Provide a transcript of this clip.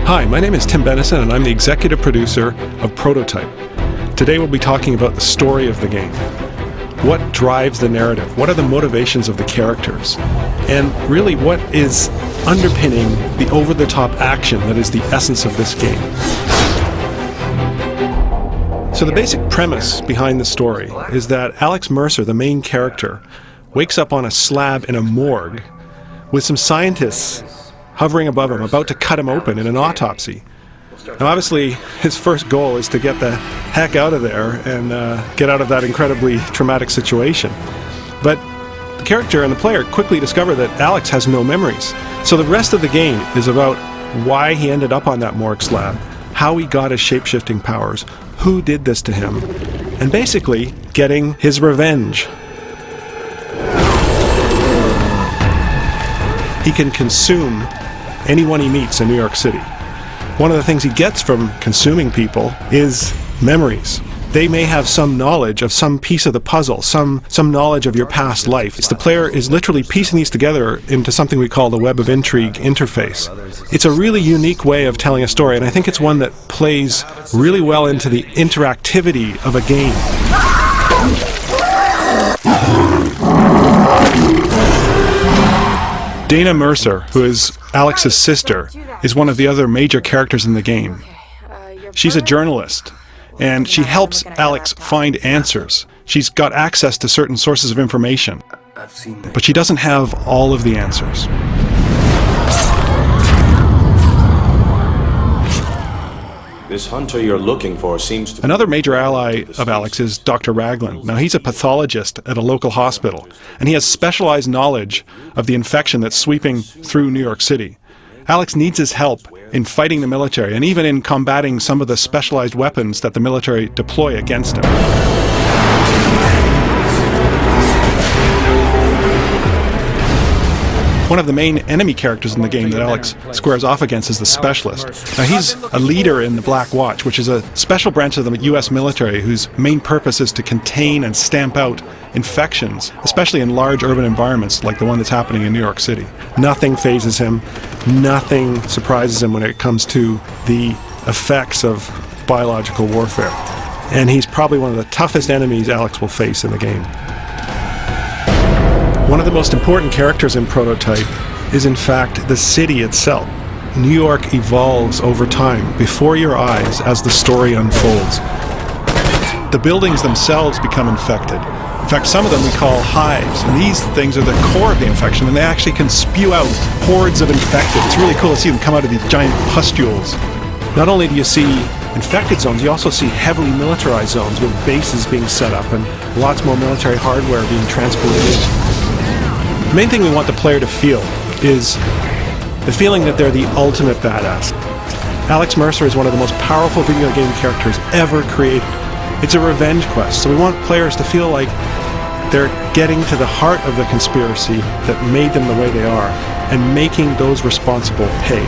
Hi, my name is Tim Bennison and I'm the executive producer of Prototype. Today we'll be talking about the story of the game. What drives the narrative? What are the motivations of the characters? And really, what is underpinning the over-the-top action that is the essence of this game? So the basic premise behind the story is that Alex Mercer, the main character, wakes up on a slab in a morgue with some scientists hovering above him, about to cut him open in an autopsy. Now obviously, his first goal is to get the heck out of there and get out of that incredibly traumatic situation. But the character and the player quickly discover that Alex has no memories. So the rest of the game is about why he ended up on that morgue slab, how he got his shape-shifting powers, who did this to him, and basically getting his revenge. He can consume anyone he meets in New York City. One of the things he gets from consuming people is memories. They may have some knowledge of some piece of the puzzle, some knowledge of your past life. The player is literally piecing these together into something we call the Web of Intrigue interface. It's a really unique way of telling a story, and I think it's one that plays really well into the interactivity of a game. Dana Mercer, who is Alex's sister, is one of the other major characters in the game. She's a journalist, and she helps Alex find answers. She's got access to certain sources of information, but she doesn't have all of the answers. This hunter you're looking for seems to... Another major ally of Alex is Dr. Raglan. Now, he's a pathologist at a local hospital, and he has specialized knowledge of the infection that's sweeping through New York City. Alex needs his help in fighting the military, and even in combating some of the specialized weapons that the military deploy against him. One of the main enemy characters in the game that Alex squares off against is the Specialist. Now, he's a leader in the Black Watch, which is a special branch of the U.S. military whose main purpose is to contain and stamp out infections, especially in large urban environments like the one that's happening in New York City. Nothing phases him, nothing surprises him when it comes to the effects of biological warfare. And he's probably one of the toughest enemies Alex will face in the game. One of the most important characters in Prototype is in fact the city itself. New York evolves over time, before your eyes, as the story unfolds. The buildings themselves become infected. In fact, some of them we call hives, and these things are the core of the infection, and they actually can spew out hordes of infected. It's really cool to see them come out of these giant pustules. Not only do you see infected zones, you also see heavily militarized zones with bases being set up and lots more military hardware being transported in. The main thing we want the player to feel is the feeling that they're the ultimate badass. Alex Mercer is one of the most powerful video game characters ever created. It's a revenge quest, so we want players to feel like they're getting to the heart of the conspiracy that made them the way they are and making those responsible pay.